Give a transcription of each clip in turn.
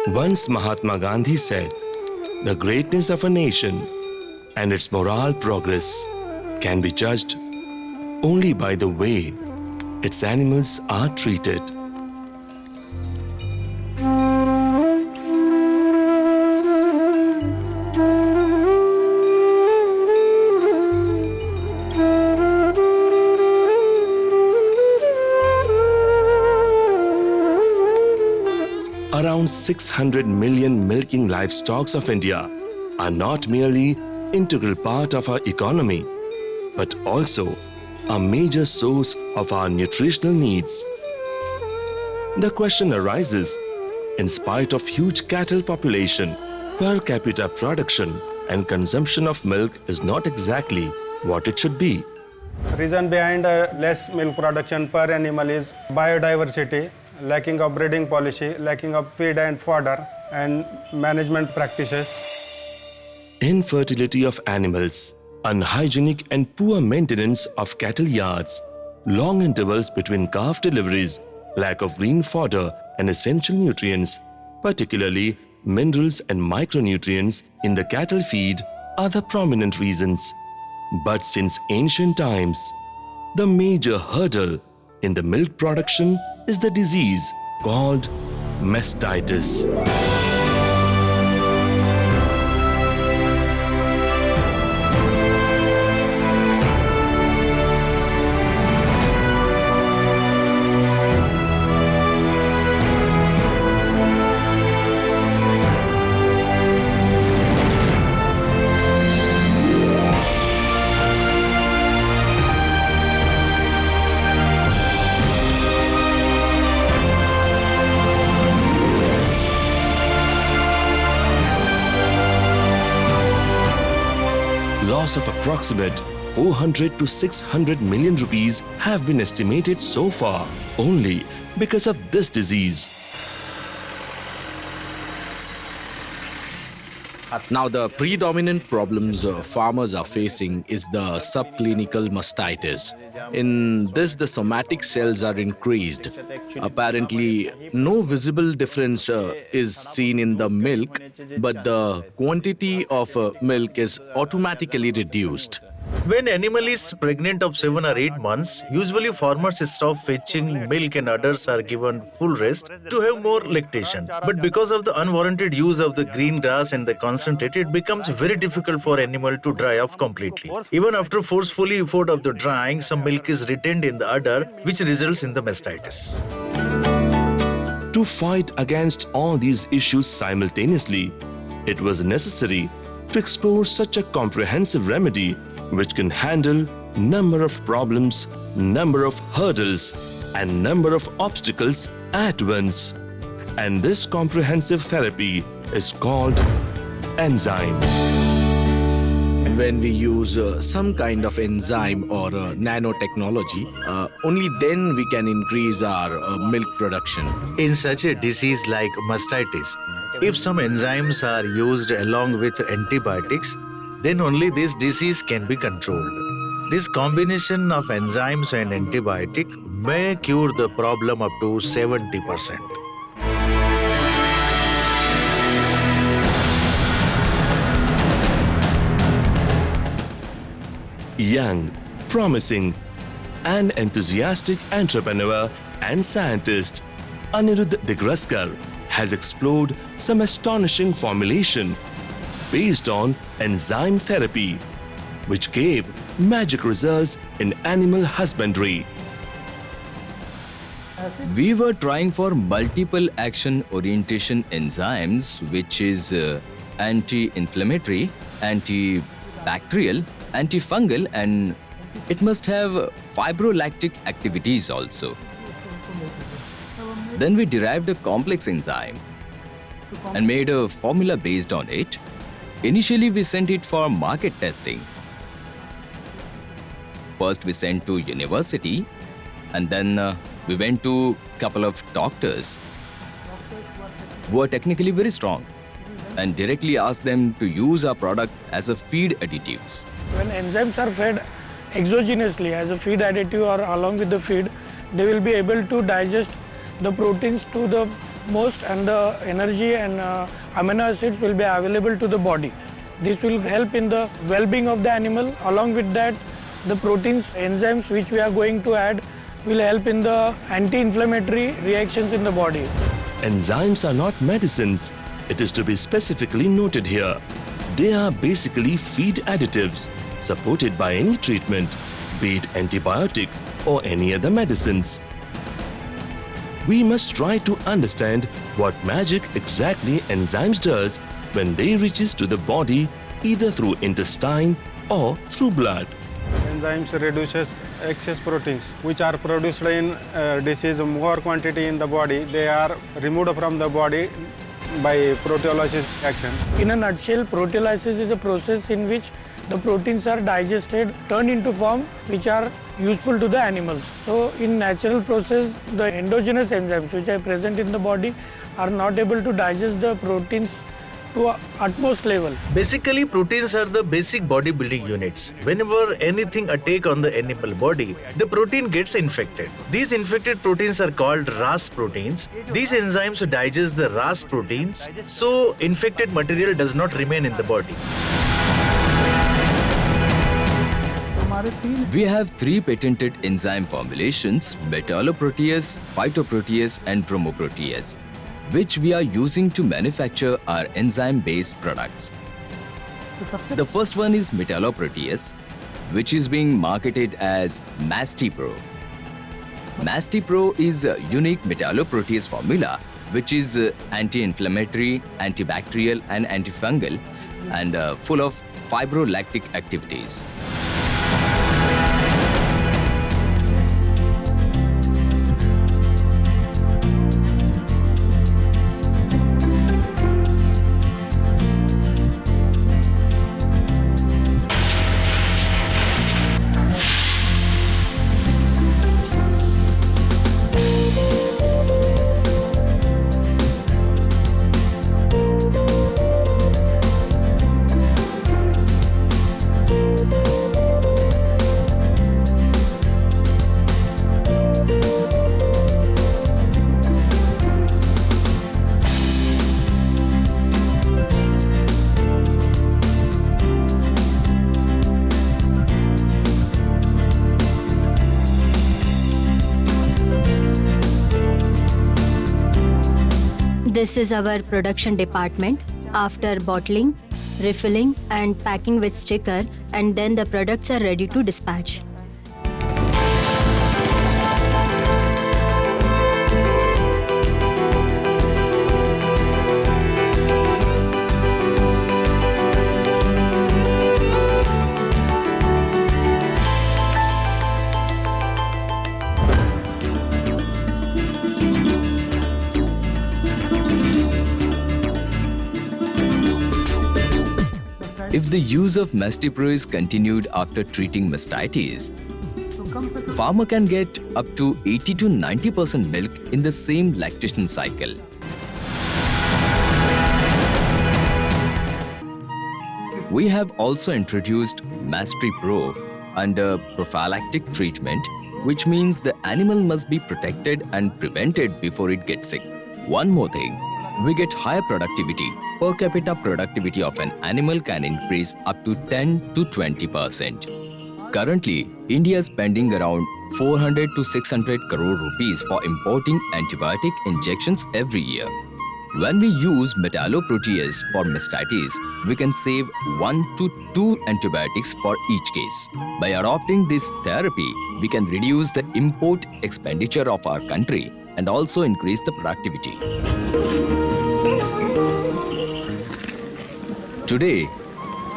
Once Mahatma Gandhi said, "The greatness of a nation and its moral progress can be judged only by the way its animals are treated." Around 600 million milking livestock of India are not merely integral part of our economy, but also a major source of our nutritional needs. The question arises, in spite of huge cattle population, per capita production and consumption of milk is not exactly what it should be. Reason behind less milk production per animal is biodiversity, lacking of breeding policy, lacking of feed and fodder, and management practices. Infertility of animals, unhygienic and poor maintenance of cattle yards, long intervals between calf deliveries, lack of green fodder and essential nutrients, particularly minerals and micronutrients in the cattle feed, are the prominent reasons. But since ancient times, the major hurdle in the milk production is the disease called mastitis. Loss of approximate 400 to 600 million rupees have been estimated so far only because of this disease. Now, the predominant problems farmers are facing is the subclinical mastitis. In this, the somatic cells are increased. Apparently, no visible difference is seen in the milk, but the quantity of milk is automatically reduced. When animal is pregnant of 7 or 8 months, usually farmers stop fetching milk and udders are given full rest to have more lactation. But because of the unwarranted use of the green grass and the concentrate, it becomes very difficult for animal to dry off completely. Even after forcefully effort of the drying, some milk is retained in the udder, which results in the mastitis. To fight against all these issues simultaneously, it was necessary to explore such a comprehensive remedy which can handle number of problems, number of hurdles, and number of obstacles at once. And this comprehensive therapy is called enzyme. When we use some kind of enzyme or nanotechnology, only then we can increase our milk production. In such a disease like mastitis, if some enzymes are used along with antibiotics, then only this disease can be controlled. This combination of enzymes and antibiotic may cure the problem up to 70%. Young, promising, and enthusiastic entrepreneur and scientist Enrich Veterinary has explored some astonishing formulation based on enzyme therapy, which gave magic results in animal husbandry. We were trying for multiple action orientation enzymes, which is anti-inflammatory, antibacterial, antifungal, and it must have fibrolactic activities also. Then we derived a complex enzyme and made a formula based on it. Initially, we sent it for market testing. First, we sent to university, and then we went to a couple of doctors who are technically very strong and directly asked them to use our product as a feed additives. When enzymes are fed exogenously as a feed additive or along with the feed, they will be able to digest the proteins to the utmost and the energy and amino acids will be available to the body. This will help in the well-being of the animal. Along with that, the proteins, enzymes which we are going to add will help in the anti-inflammatory reactions in the body. Enzymes are not medicines. It is to be specifically noted here. They are basically feed additives supported by any treatment, be it antibiotic or any other medicines. We must try to understand what magic exactly enzymes does when they reaches to the body either through intestine or through blood. Enzymes reduces excess proteins which are produced in disease more quantity in the body. They are removed from the body by proteolysis action. In a nutshell, proteolysis is a process in which the proteins are digested, turned into form which are useful to the animals. So in natural process, the endogenous enzymes which are present in the body are not able to digest the proteins to utmost level. Basically, proteins are the basic bodybuilding units. Whenever anything attack on the animal body, the protein gets infected. These infected proteins are called RAS proteins. These enzymes digest the RAS proteins, so infected material does not remain in the body. We have 3 patented enzyme formulations: metalloprotease, phytoprotease and bromoprotease, which we are using to manufacture our enzyme-based products. The first one is metalloprotease, which is being marketed as Mastipro. Mastipro is a unique metalloprotease formula which is anti-inflammatory, antibacterial and antifungal and full of fibrolactic activities. This is our production department. After bottling, refilling and packing with sticker, and then the products are ready to dispatch. If the use of Mastipro is continued after treating mastitis, farmer can get up to 80 to 90% milk in the same lactation cycle. We have also introduced Mastipro under prophylactic treatment, which means the animal must be protected and prevented before it gets sick. One more thing, we get higher productivity. Per capita productivity of an animal can increase up to 10 to 20%. Currently, India is spending around 400 to 600 crore rupees for importing antibiotic injections every year. When we use metalloprotease for mastitis, we can save 1 to 2 antibiotics for each case. By adopting this therapy, we can reduce the import expenditure of our country and also increase the productivity. Today,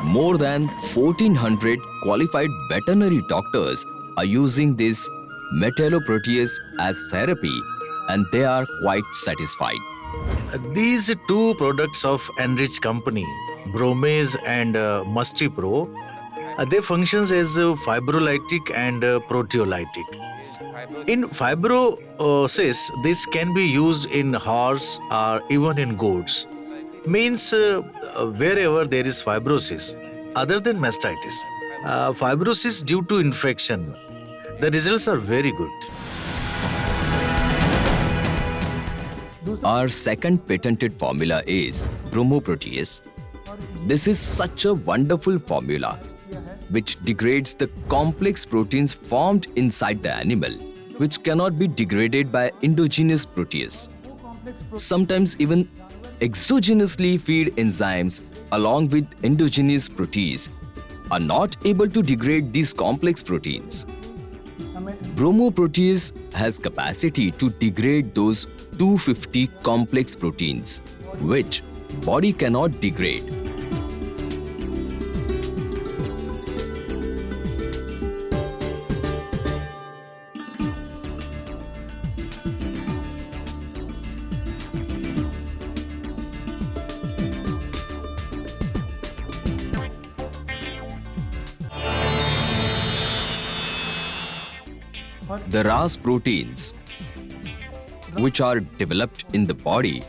more than 1400 qualified veterinary doctors are using this metalloprotease as therapy, and they are quite satisfied. These 2 products of Enrich company, Bromase and Mastipro, they functions as fibrolytic and proteolytic. In fibrosis, this can be used in horse or even in goats. Means wherever there is fibrosis, other than mastitis. Fibrosis due to infection, the results are very good. Our second patented formula is bromoprotease. This is such a wonderful formula which degrades the complex proteins formed inside the animal, which cannot be degraded by endogenous protease. Sometimes even exogenously feed enzymes along with endogenous protease are not able to degrade these complex proteins. Bromoprotease has capacity to degrade those 250 complex proteins, which body cannot degrade. The RAS proteins, which are developed in the body,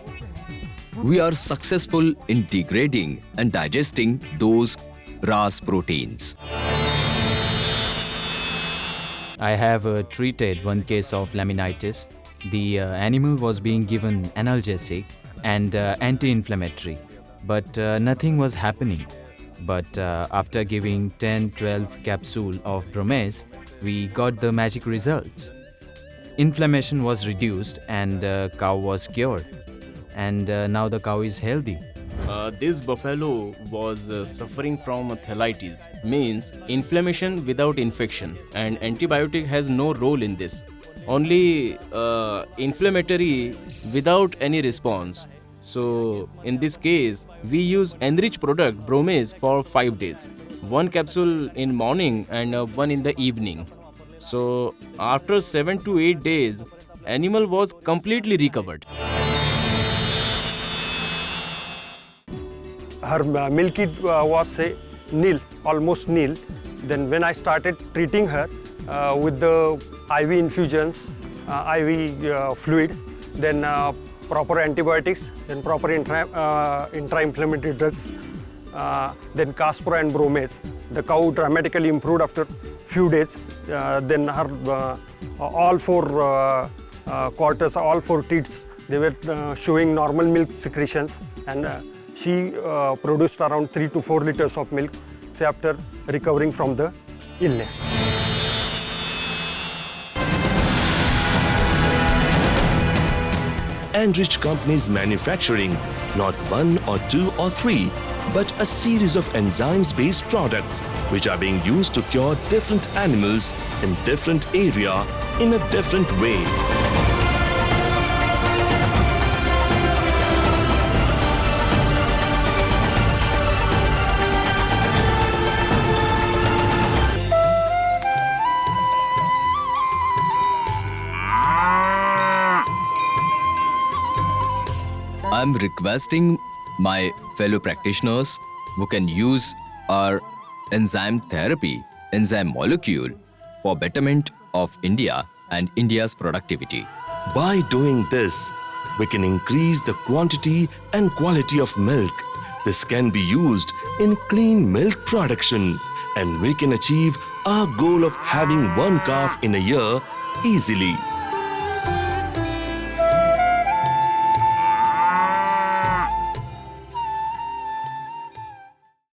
we are successful in degrading and digesting those RAS proteins. I have treated one case of laminitis. The animal was being given analgesic and anti-inflammatory, but nothing was happening. But after giving 10-12 capsules of bromase, we got the magic results. Inflammation was reduced and cow was cured. And now the cow is healthy. This buffalo was suffering from thalitis, means inflammation without infection, and antibiotic has no role in this. Only inflammatory without any response. So in this case, we use Enrich product bromase for 5 days. One capsule in morning and one in the evening. So after 7 to 8 days, animal was completely recovered. Her milk was nil, almost nil. Then when I started treating her with the IV infusions, IV fluids, then proper antibiotics, then proper intra-inflammatory drugs, then Caspro and bromase, the cow dramatically improved after few days. Then her all 4 quarters, all 4 teats, they were showing normal milk secretions, and she produced around 3 to 4 liters of milk, say after recovering from the illness. Enrich Company's manufacturing not 1 or 2 or 3, but a series of enzymes-based products which are being used to cure different animals in different area in a different way. I'm requesting my fellow practitioners who can use our enzyme therapy, enzyme molecule, for betterment of India and India's productivity. By doing this, we can increase the quantity and quality of milk. This can be used in clean milk production, and we can achieve our goal of having 1 calf in a year easily.